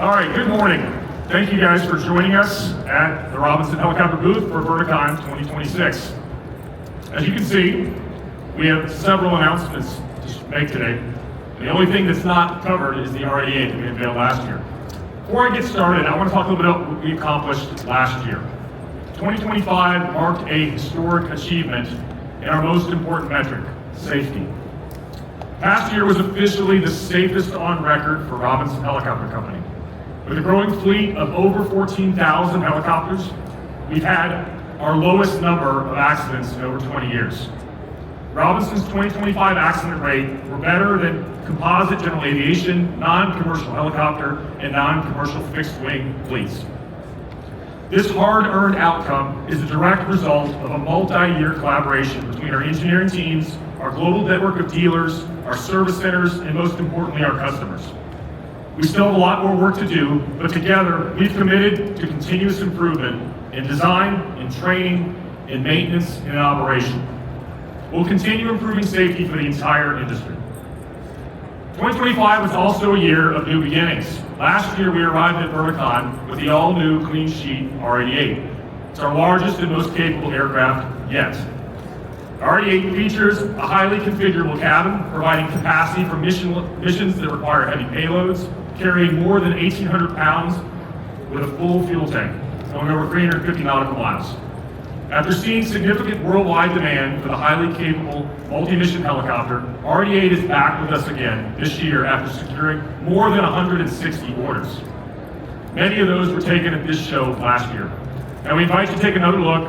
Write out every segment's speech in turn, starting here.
All right, good morning. Thank you guys for joining us at the Robinson Helicopter booth for Verticon 2026. As you can see, we have several announcements to make today. The only thing that's not covered is the RD8 that we unveiled last year. Before I get started, I want to talk a little bit about what we accomplished last year. 2025 marked a historic achievement in our most important metric, safety. Past year was officially the safest on record for Robinson Helicopter Company. With a growing fleet of over 14,000 helicopters, we've had our lowest number of accidents in over 20 years. Robinson's 2025 accident rate were better than composite general aviation, non-commercial helicopter, and non-commercial fixed-wing fleets. This hard-earned outcome is a direct result of a multi-year collaboration between our engineering teams, our global network of dealers, our service centers, and most importantly, our customers. We still have a lot more work to do, but together, we've committed to continuous improvement in design, in training, in maintenance, and in operation. We'll continue improving safety for the entire industry. 2025 was also a year of new beginnings. Last year, we arrived at Verticon with the all-new clean sheet R88. It's our largest and most capable aircraft yet. The R88 features a highly configurable cabin, providing capacity for missions that require heavy payloads, carrying more than 1,800 pounds with a full fuel tank, going over 350 nautical miles. After seeing significant worldwide demand for the highly capable multi-mission helicopter, R88 is back with us again this year after securing more than 160 orders. Many of those were taken at this show last year. And we invite you to take another look.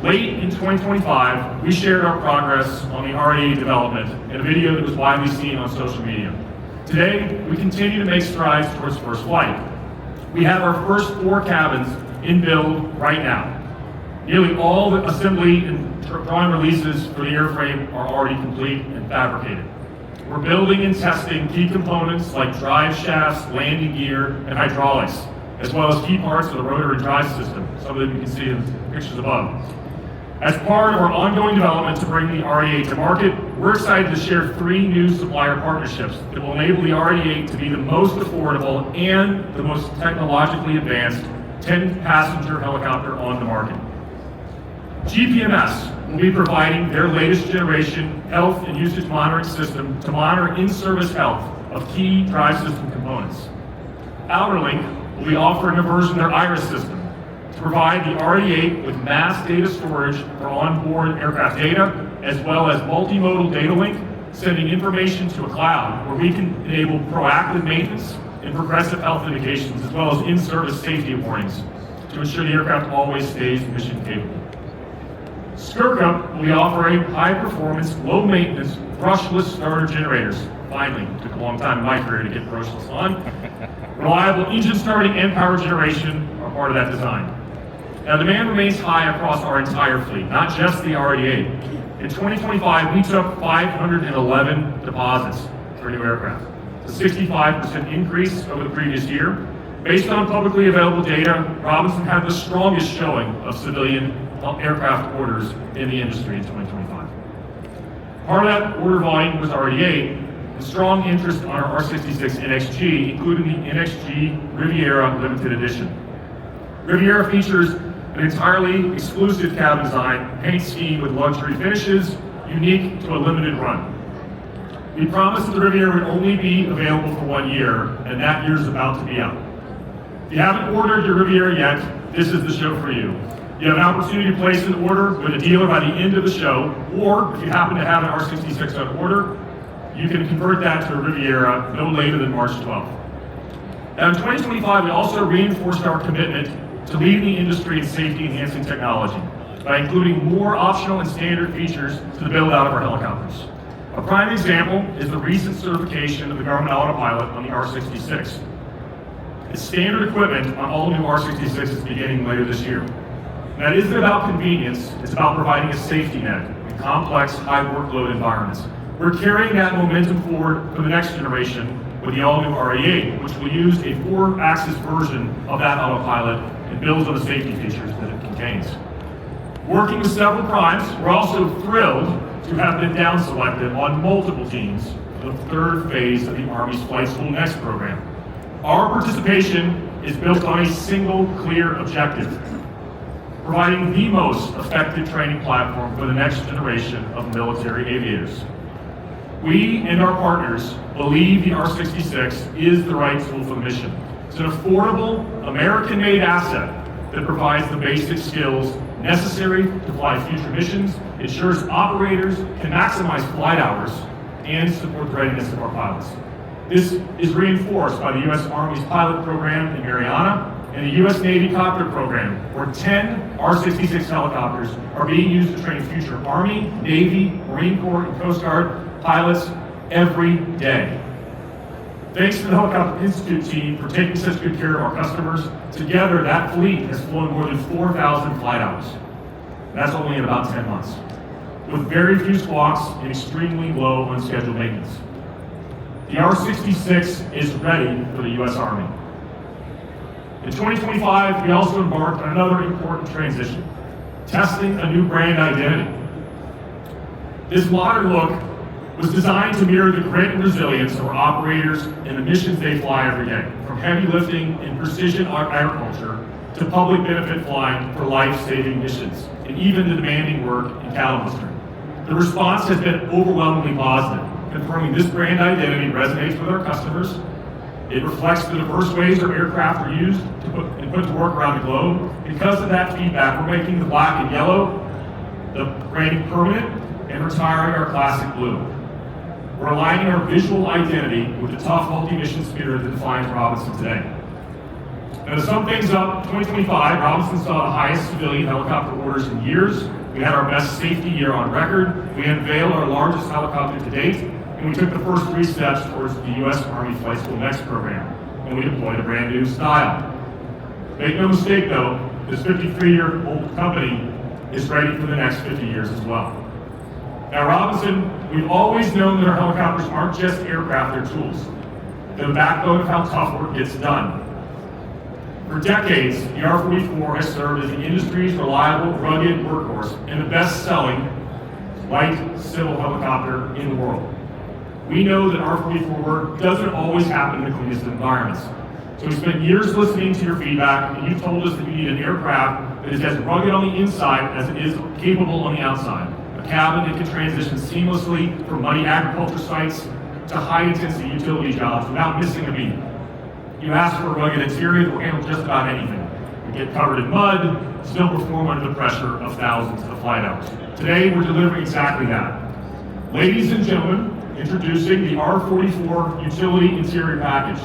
Late in 2025, we shared our progress on the R88 development in a video that was widely seen on social media. Today, we continue to make strides towards first flight. We have our first 4 cabins in build right now. Nearly all the assembly and drawing releases for the airframe are already complete and fabricated. We're building and testing key components like drive shafts, landing gear, and hydraulics, as well as key parts of the rotor and drive system, some of them you can see in the pictures above. As part of our ongoing development to bring the R88 to market, we're excited to share 3 new supplier partnerships that will enable the R88 to be the most affordable and the most technologically advanced 10-passenger helicopter on the market. GPMS will be providing their latest generation health and usage monitoring system to monitor in-service health of key drive system components. Outerlink will be offering a version of their Iris system to provide the R88 with mass data storage for onboard aircraft data, as well as multimodal data link, sending information to a cloud where we can enable proactive maintenance and progressive health indications, as well as in-service safety warnings to ensure the aircraft always stays mission capable. Skirkup will be offering high-performance, low-maintenance, brushless starter generators. Finally, took a long time in my career to get brushless on. Reliable engine starting and power generation are part of that design. Now, demand remains high across our entire fleet, not just the R88. In 2025, we took 511 deposits for new aircraft, a 65% increase over the previous year. Based on publicly available data, Robinson had the strongest showing of civilian aircraft orders in the industry in 2025. Part of that order volume was R88, and strong interest on our R66 NXG, including the NXG Riviera Limited Edition. Riviera features an entirely exclusive cabin design, paint scheme with luxury finishes, unique to a limited run. We promised that the Riviera would only be available for 1 year, and that year is about to be out. If you haven't ordered your Riviera yet, this is the show for you. You have an opportunity to place an order with a dealer by the end of the show, or if you happen to have an R66 on order, you can convert that to a Riviera no later than March 12th. Now in 2025, we also reinforced our commitment to leading the industry in safety-enhancing technology by including more optional and standard features to the build-out of our helicopters. A prime example is the recent certification of the Garmin Autopilot on the R66. It's standard equipment on all new R66s beginning later this year. That isn't about convenience, it's about providing a safety net in complex, high workload environments. We're carrying that momentum forward for the next generation with the all-new R88, which will use a 4-axis version of that autopilot and builds on the safety features that it contains. Working with several primes, we're also thrilled to have been down-selected on multiple teams for the 3rd phase of the Army's Flight School Next program. Our participation is built on a single clear objective: providing the most effective training platform for the next generation of military aviators. We and our partners believe the R66 is the right tool for the mission. It's an affordable, American-made asset that provides the basic skills necessary to fly future missions, ensures operators can maximize flight hours, and support the readiness of our pilots. This is reinforced by the U.S. Army's pilot program in Mariana and the U.S. Navy copter program, where 10 R-66 helicopters are being used to train future Army, Navy, Marine Corps, and Coast Guard pilots every day. Thanks to the Helicopter Institute team for taking such good care of our customers. Together, that fleet has flown more than 4,000 flight hours. That's only in about 10 months, with very few squawks and extremely low unscheduled maintenance. The R-66 is ready for the U.S. Army. In 2025, we also embarked on another important transition, testing a new brand identity. This modern look was designed to mirror the grit and resilience of our operators and the missions they fly every day, from heavy lifting and precision agriculture to public benefit flying for life-saving missions, and even the demanding work in cattle mustering. The response has been overwhelmingly positive, confirming this brand identity resonates with our customers. It reflects the diverse ways our aircraft are used and put to work around the globe. Because of that feedback, we're making the black and yellow, the branding permanent, and retiring our classic blue. We're aligning our visual identity with the tough multi-mission spirit that defines Robinson today. Now, to sum things up, 2025, Robinson saw the highest civilian helicopter orders in years. We had our best safety year on record. We unveiled our largest helicopter to date, and we took the first 3 steps towards the U.S. Army Flight School Next program, and we deployed a brand new style. Make no mistake though, this 53-year-old company is ready for the next 50 years as well. At Robinson, we've always known that our helicopters aren't just aircraft, they're tools. They're the backbone of how tough work gets done. For decades, the R-44 has served as the industry's reliable, rugged workhorse and the best-selling light civil helicopter in the world. We know that R-44 work doesn't always happen in the cleanest of environments. So we spent years listening to your feedback, and you told us that you need an aircraft that is as rugged on the inside as it is capable on the outside. A cabin that can transition seamlessly from muddy agriculture sites to high-intensity utility jobs without missing a beat. You asked for a rugged interior that will handle just about anything. We get covered in mud, still perform under the pressure of thousands of flight hours. Today, we're delivering exactly that. Ladies and gentlemen, introducing the R-44 Utility Interior Package.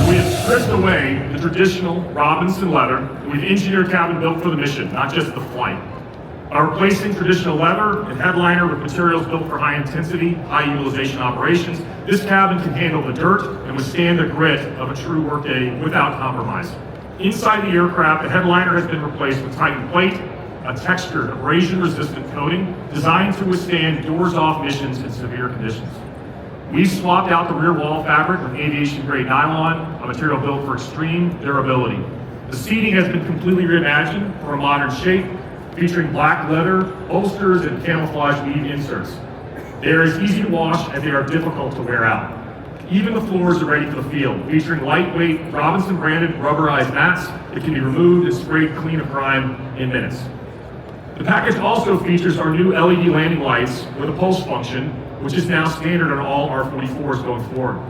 We have stripped away the traditional Robinson leather, and we've engineered a cabin built for the mission, not just the flight. By replacing traditional leather and headliner with materials built for high-intensity, high-utilization operations, this cabin can handle the dirt and withstand the grit of a true workday without compromise. Inside the aircraft, the headliner has been replaced with Titan plate, a textured, abrasion-resistant coating designed to withstand doors-off missions in severe conditions. We swapped out the rear wall fabric with aviation-grade nylon, a material built for extreme durability. The seating has been completely reimagined for a modern shape, featuring black leather, bolsters, and camouflage weave inserts. They are as easy to wash as they are difficult to wear out. Even the floors are ready for the field, featuring lightweight Robinson-branded rubberized mats that can be removed and sprayed clean of grime in minutes. The package also features our new LED landing lights with a pulse function, which is now standard on all R-44s going forward.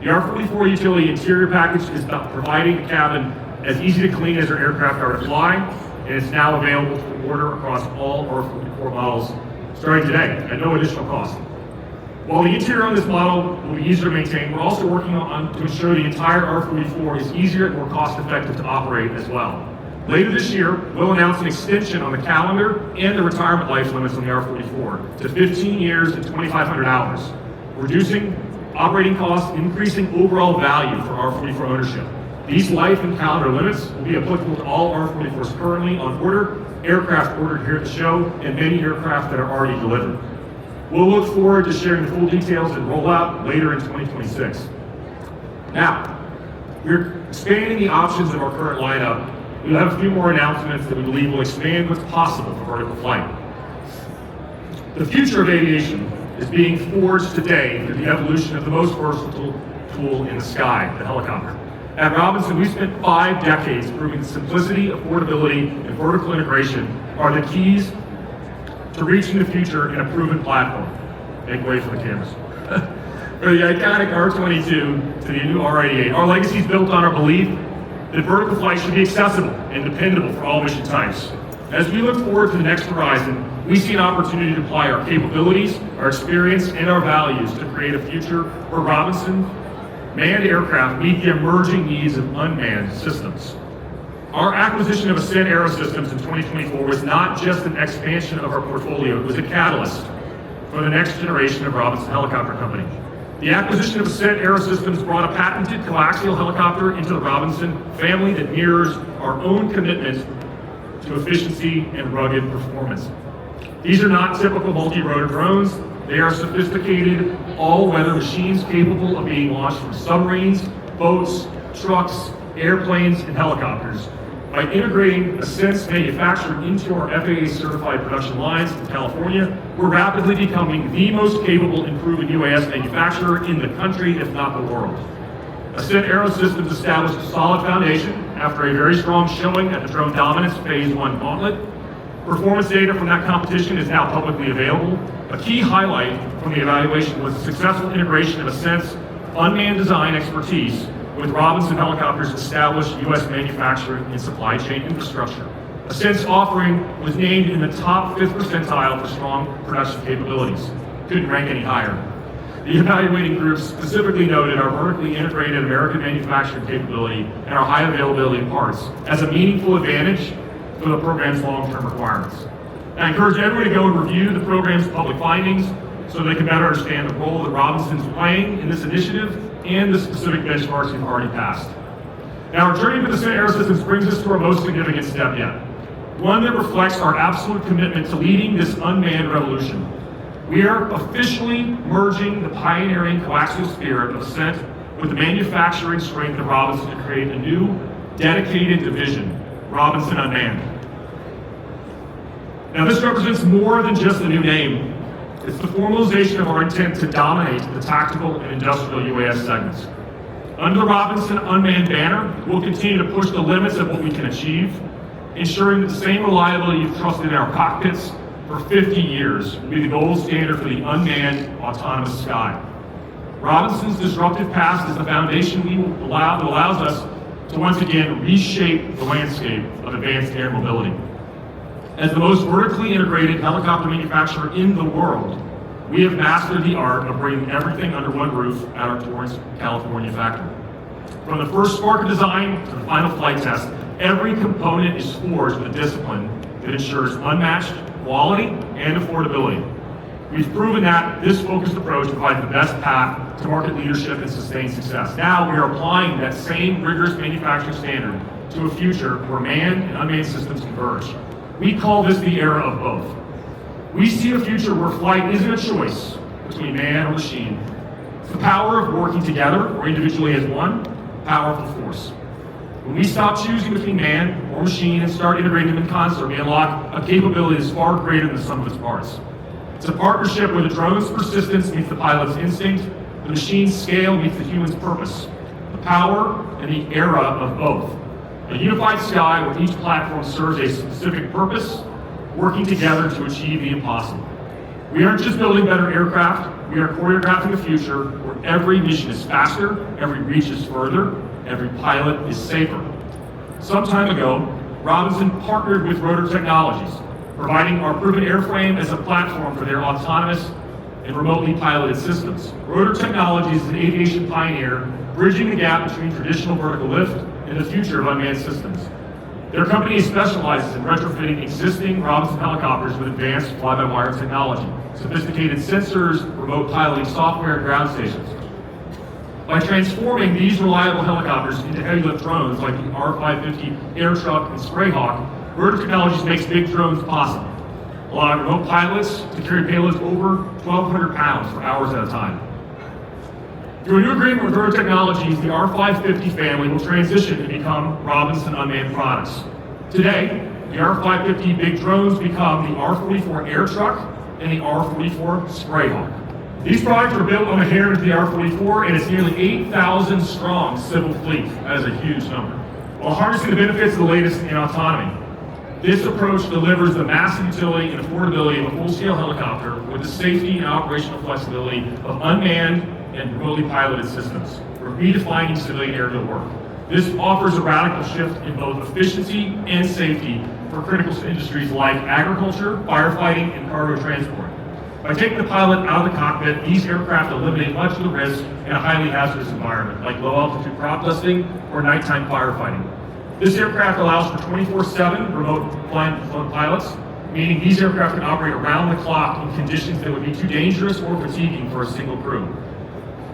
The R-44 Utility Interior Package is about providing the cabin as easy to clean as our aircraft are to fly, and it's now available to order across all R-44 models starting today at no additional cost. While the interior on this model will be easier to maintain, we're also working on to ensure the entire R-44 is easier and more cost-effective to operate as well. Later this year, we'll announce an extension on the calendar and the retirement life limits on the R-44 to 15 years and 2,500 hours, reducing operating costs, increasing overall value for R-44 ownership. These life and calendar limits will be applicable to all R-44s currently on order, aircraft ordered here at the show, and many aircraft that are already delivered. We'll look forward to sharing the full details and rollout later in 2026. Now, we're expanding the options of our current lineup. We'll have a few more announcements that we believe will expand what's possible for vertical flight. The future of aviation is being forged today through the evolution of the most versatile tool in the sky, the helicopter. At Robinson, we spent 5 decades proving that simplicity, affordability, and vertical integration are the keys to reaching the future in a proven platform. Make way for the cameras. From the iconic R-22 to the new R-88, our legacy is built on our belief that vertical flight should be accessible and dependable for all mission types. As we look forward to the next horizon, we see an opportunity to apply our capabilities, our experience, and our values to create a future where Robinson manned aircraft meet the emerging needs of unmanned systems. Our acquisition of Ascent Aerosystems in 2024 was not just an expansion of our portfolio, it was a catalyst for the next generation of Robinson Helicopter Company. The acquisition of Ascent Aerosystems brought a patented coaxial helicopter into the Robinson family that mirrors our own commitment to efficiency and rugged performance. These are not typical multi-rotor drones. They are sophisticated, all-weather machines capable of being launched from submarines, boats, trucks, airplanes, and helicopters. By integrating Ascent's manufacturing into our FAA-certified production lines in California, we're rapidly becoming the most capable and proven UAS manufacturer in the country, if not the world. Ascent Aerosystems established a solid foundation after a very strong showing at the Drone Dominance Phase 1 Gauntlet. Performance data from that competition is now publicly available. A key highlight from the evaluation was the successful integration of Ascent's unmanned design expertise with Robinson Helicopter's established U.S. manufacturing and supply chain infrastructure. Ascent's offering was named in the top 5th percentile for strong production capabilities. Couldn't rank any higher. The evaluating group specifically noted our vertically integrated American manufacturing capability and our high availability of parts as a meaningful advantage for the program's long-term requirements. I encourage everyone to go and review the program's public findings so they can better understand the role that Robinson's playing in this initiative and the specific benchmarks we've already passed. Now, our journey with Ascent Aerosystems brings us to our most significant step yet, one that reflects our absolute commitment to leading this unmanned revolution. We are officially merging the pioneering coaxial spirit of Ascent with the manufacturing strength of Robinson to create a new, dedicated division, Robinson Unmanned. Now, this represents more than just a new name. It's the formalization of our intent to dominate the tactical and industrial UAS segments. Under the Robinson Unmanned banner, we'll continue to push the limits of what we can achieve, ensuring that the same reliability you've trusted in our cockpits for 50 years will be the gold standard for the unmanned autonomous sky. Robinson's disruptive past is the foundation that allows us to once again reshape the landscape of advanced air mobility. As the most vertically integrated helicopter manufacturer in the world, we have mastered the art of bringing everything under one roof at our Torrance, California factory. From the first spark of design to the final flight test, every component is forged with a discipline that ensures unmatched quality and affordability. We've proven that this focused approach provides the best path to market leadership and sustained success. Now we are applying that same rigorous manufacturing standard to a future where manned and unmanned systems converge. We call this the era of both. We see a future where flight isn't a choice between man or machine. It's the power of working together or individually as one powerful force. When we stop choosing between man or machine and start integrating them in concert, we unlock a capability that's far greater than the sum of its parts. It's a partnership where the drone's persistence meets the pilot's instinct, the machine's scale meets the human's purpose. The power and the era of both. A unified sky where each platform serves a specific purpose, working together to achieve the impossible. We aren't just building better aircraft, we are choreographing a future where every mission is faster, every reach is further, every pilot is safer. Some time ago, Robinson partnered with Rotor Technologies, providing our proven airframe as a platform for their autonomous and remotely piloted systems. Rotor Technologies is an aviation pioneer, bridging the gap between traditional vertical lift and the future of unmanned systems. Their company specializes in retrofitting existing Robinson helicopters with advanced fly-by-wire technology, sophisticated sensors, remote piloting software, and ground stations. By transforming these reliable helicopters into heavy-lift drones like the R550 Air Truck and Sprayhawk, Rotor Technologies makes big drones possible, allowing remote pilots to carry payloads over 1,200 pounds for hours at a time. Through a new agreement with Rotor Technologies, the R550 family will transition to become Robinson Unmanned products. Today, the R550 big drones become the R44 Air Truck and the R-44 Sprayhawk. These products were built on the heritage of the R-44 and its nearly 8,000 strong civil fleet. That is a huge number. While harnessing the benefits of the latest in autonomy, this approach delivers the massive utility and affordability of a full-scale helicopter with the safety and operational flexibility of unmanned and remotely piloted systems, redefining civilian aerial work. This offers a radical shift in both efficiency and safety for critical industries like agriculture, firefighting, and cargo transport. By taking the pilot out of the cockpit, these aircraft eliminate much of the risk in a highly hazardous environment, like low-altitude crop dusting or nighttime firefighting. This aircraft allows for 24/7 remote flying pilots, meaning these aircraft can operate around the clock in conditions that would be too dangerous or fatiguing for a single crew.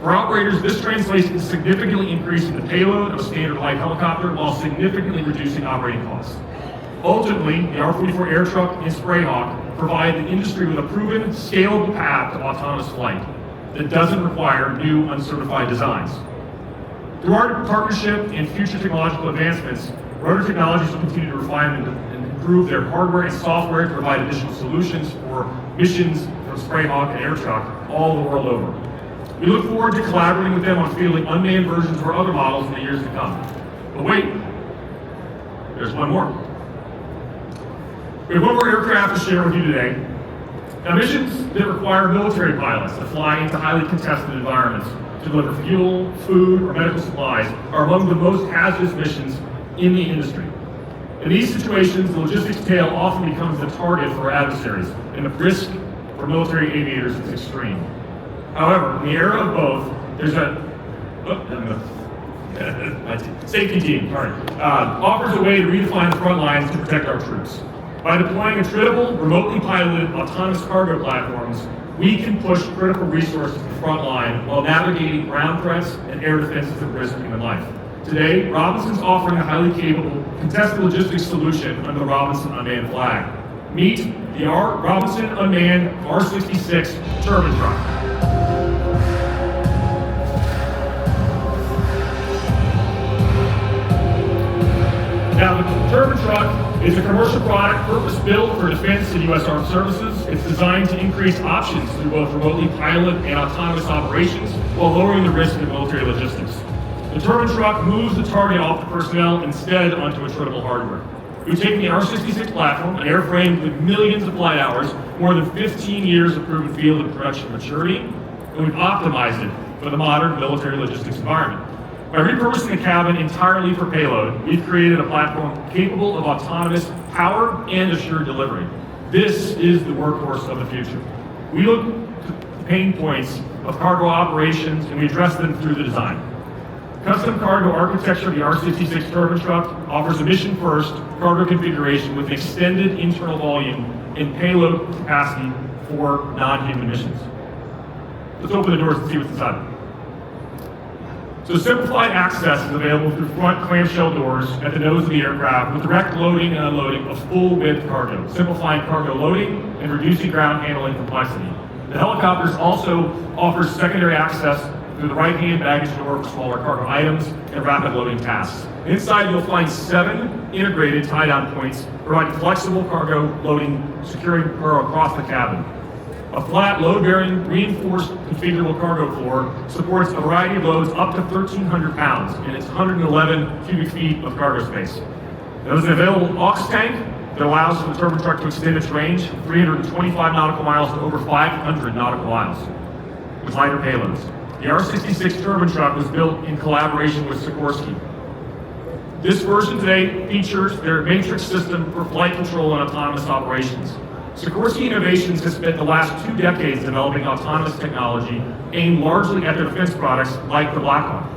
For operators, this translates into significantly increasing the payload of a standard light helicopter while significantly reducing operating costs. Ultimately, the R-44 air truck and Sprayhawk provide the industry with a proven, scalable path to autonomous flight that doesn't require new, uncertified designs. Through our partnership and future technological advancements, Rotor Technologies will continue to refine and improve their hardware and software to provide additional solutions for missions from Sprayhawk and air truck all the world over. We look forward to collaborating with them on fielding unmanned versions or other models in the years to come. But wait, there's one more. We have one more aircraft to share with you today. Now, missions that require military pilots to fly into highly contested environments to deliver fuel, food, or medical supplies are among the most hazardous missions in the industry. In these situations, the logistics tail often becomes the target for our adversaries, and the risk for military aviators is extreme. However, in the era of both, there's safety team, offers a way to redefine the front lines to protect our troops. By deploying attritable, remotely piloted autonomous cargo platforms, we can push critical resources to the front line while navigating ground threats and air defenses that risk human life. Today, Robinson's offering a highly capable, contested logistics solution under the Robinson Unmanned flag. Meet the Robinson Unmanned R66 turbine truck. Now, the turbine truck is a commercial product purpose-built for defense and U.S. Armed Services. It's designed to increase options through both remotely piloted and autonomous operations while lowering the risk of military logistics. The turbine truck moves the target off the personnel instead onto attritable hardware. We've taken the R66 platform, an airframe with millions of flight hours, more than 15 years of proven field and production maturity, and we've optimized it for the modern military logistics environment. By repurposing the cabin entirely for payload, we've created a platform capable of autonomous power and assured delivery. This is the workhorse of the future. We look at the pain points of cargo operations and we address them through the design. Custom cargo architecture of the R66 turbine truck offers a mission-first cargo configuration with extended internal volume and payload capacity for non-human missions. Let's open the doors and see what's inside. So simplified access is available through front clamshell doors at the nose of the aircraft with direct loading and unloading of full-width cargo, simplifying cargo loading and reducing ground handling complexity. The helicopters also offer secondary access through the right-hand baggage door for smaller cargo items and rapid loading tasks. Inside, you'll find 7 integrated tie-down points providing flexible cargo loading, securing cargo across the cabin. A flat, load-bearing, reinforced configurable cargo floor supports a variety of loads up to 1,300 pounds, and it's 111 cubic feet of cargo space. There's an available aux tank that allows for the turbine truck to extend its range from 325 nautical miles to over 500 nautical miles with lighter payloads. The R66 turbine truck was built in collaboration with Sikorsky. This version today features their matrix system for flight control and autonomous operations. Sikorsky Innovations has spent the last 2 decades developing autonomous technology aimed largely at their defense products like the Black Hawk.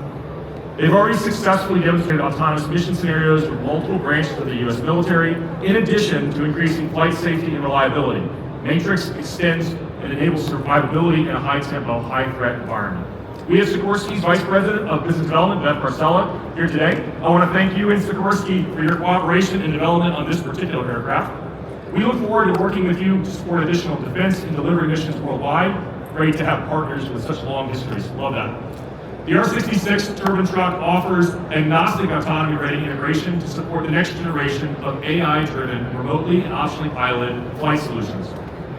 They've already successfully demonstrated autonomous mission scenarios with multiple branches of the U.S. military, in addition to increasing flight safety and reliability. Matrix extends and enables survivability in a high-tempo, high-threat environment. We have Sikorsky's Vice President of Business Development, Beth Barcella, here today. I want to thank you and Sikorsky for your cooperation and development on this particular aircraft. We look forward to working with you to support additional defense and delivery missions worldwide. Great to have partners with such long histories. Love that. The R66 turbine truck offers agnostic autonomy-ready integration to support the next generation of AI-driven, remotely and optionally piloted flight solutions.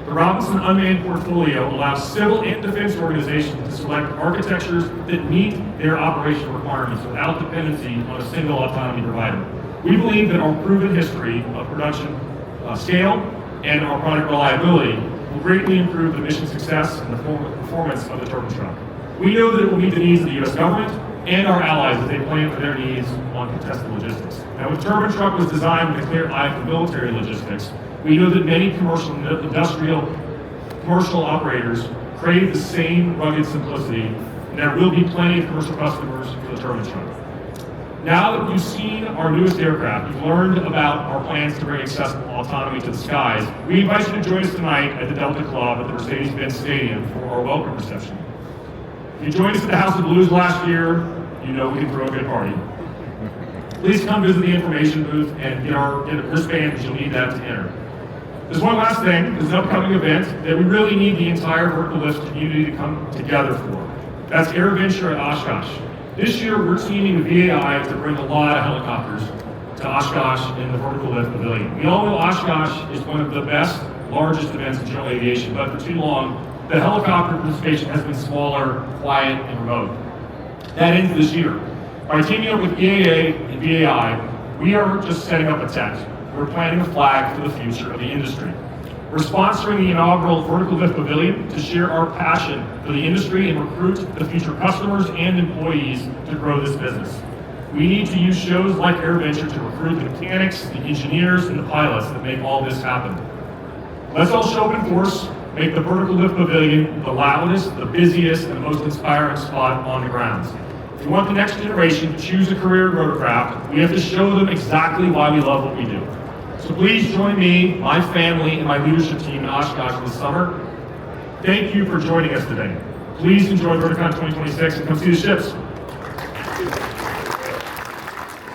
The Robinson Unmanned portfolio allows civil and defense organizations to select architectures that meet their operational requirements without dependency on a single autonomy provider. We believe that our proven history of production scale and our product reliability will greatly improve the mission success and the performance of the turbine truck. We know that it will meet the needs of the U.S. government and our allies as they plan for their needs on contested logistics. Now, the turbine truck was designed with a clear eye for military logistics. We know that many commercial operators crave the same rugged simplicity, and there will be plenty of commercial customers for the turbine truck. Now that you've seen our newest aircraft, you've learned about our plans to bring accessible autonomy to the skies, we invite you to join us tonight at the Delta Club at the Mercedes-Benz Stadium for our welcome reception. If you joined us at the House of Blues last year, you know we can throw a good party. Please come visit the information booth and get a wristband because you'll need that to enter. There's one last thing. There's an upcoming event that we really need the entire vertical lift community to come together for. That's AirVenture at Oshkosh. This year, we're teaming with VAI to bring a lot of helicopters to Oshkosh in the vertical lift pavilion. We all know Oshkosh is one of the best, largest events in general aviation, but for too long, the helicopter participation has been smaller, quiet, and remote. That ends this year. By teaming up with EAA and VAI, we are just setting up a tent. We're planting a flag for the future of the industry. We're sponsoring the inaugural Vertical Lift Pavilion to share our passion for the industry and recruit the future customers and employees to grow this business. We need to use shows like AirVenture to recruit the mechanics, the engineers, and the pilots that make all this happen. Let's all show up in force, make the Vertical Lift Pavilion the loudest, the busiest, and the most inspiring spot on the grounds. If we want the next generation to choose a career in rotorcraft, we have to show them exactly why we love what we do. So please join me, my family, and my leadership team in Oshkosh this summer. Thank you for joining us today. Please enjoy Verticon 2026 and come see the ships.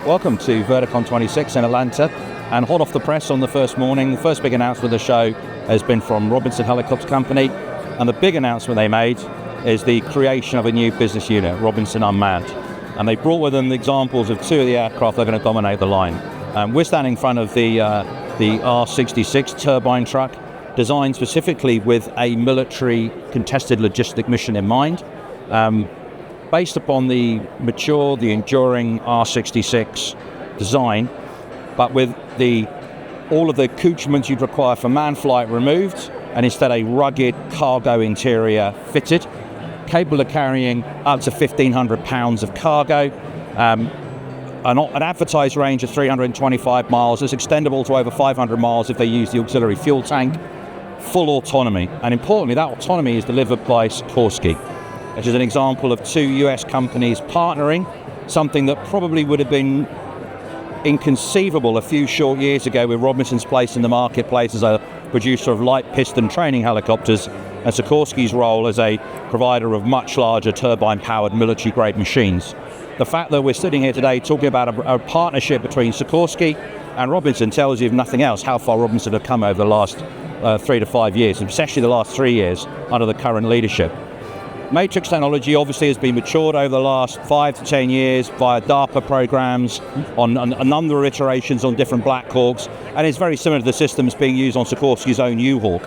Welcome to Verticon 26 in Atlanta, and hot off the press on the first morning, the first big announcement of the show has been from Robinson Helicopter Company, and the big announcement they made is the creation of a new business unit, Robinson Unmanned. And they brought with them the examples of two of the aircraft that are going to dominate the line. We're standing in front of the R66 turbine truck, designed specifically with a military contested logistic mission in mind, based upon the mature, the enduring R66 design, but with all of the accoutrements you'd require for manned flight removed, and instead a rugged cargo interior fitted, capable of carrying up to 1,500 pounds of cargo, an advertised range of 325 miles. It's extendable to over 500 miles if they use the auxiliary fuel tank. Full autonomy, and importantly, that autonomy is delivered by Sikorsky, which is an example of two US companies partnering, something that probably would have been inconceivable a few short years ago, with Robinson's place in the marketplace as a producer of light piston training helicopters, and Sikorsky's role as a provider of much larger turbine-powered military-grade machines. The fact that we're sitting here today talking about a partnership between Sikorsky and Robinson tells you, if nothing else, how far Robinson have come over the last 3 to 5 years, and especially the last 3 years under the current leadership. Matrix technology obviously has been matured over the last 5 to 10 years via DARPA programs, on a number of iterations on different Black Hawks, and it's very similar to the systems being used on Sikorsky's own U-Hawk,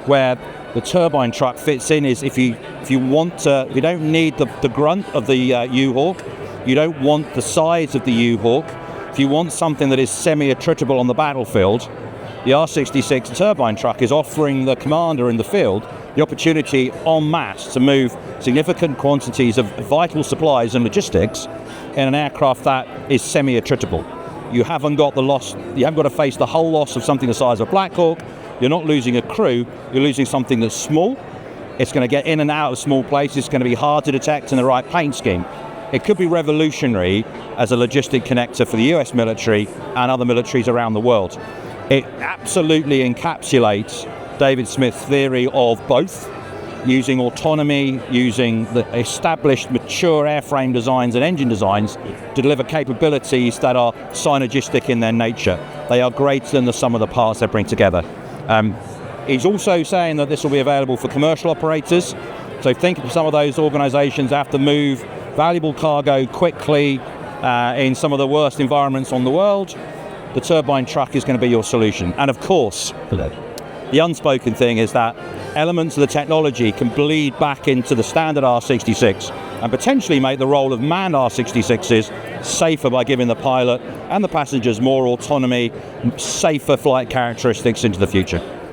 where the turbine truck fits in is if you don't need the grunt of the U-Hawk, you don't want the size of the U-Hawk, if you want something that is semi-attritable on the battlefield, the R66 turbine truck is offering the commander in the field the opportunity en masse to move significant quantities of vital supplies and logistics in an aircraft that is semi-attritable. You haven't got to face the whole loss of something the size of Black Hawk. You're not losing a crew, you're losing something that's small. It's going to get in and out of small places, it's going to be hard to detect in the right paint scheme. It could be revolutionary as a logistic connector for the US military and other militaries around the world. It absolutely encapsulates David Smith's theory of both, using autonomy, using the established mature airframe designs and engine designs to deliver capabilities that are synergistic in their nature. They are greater than the sum of the parts they bring together. He's also saying that this will be available for commercial operators. So think of some of those organizations have to move valuable cargo quickly in some of the worst environments on the world. The turbine truck is going to be your solution. And of course, the The unspoken thing is that elements of the technology can bleed back into the standard R66 and potentially make the role of manned R66s safer by giving the pilot and the passengers more autonomy, safer flight characteristics into the future.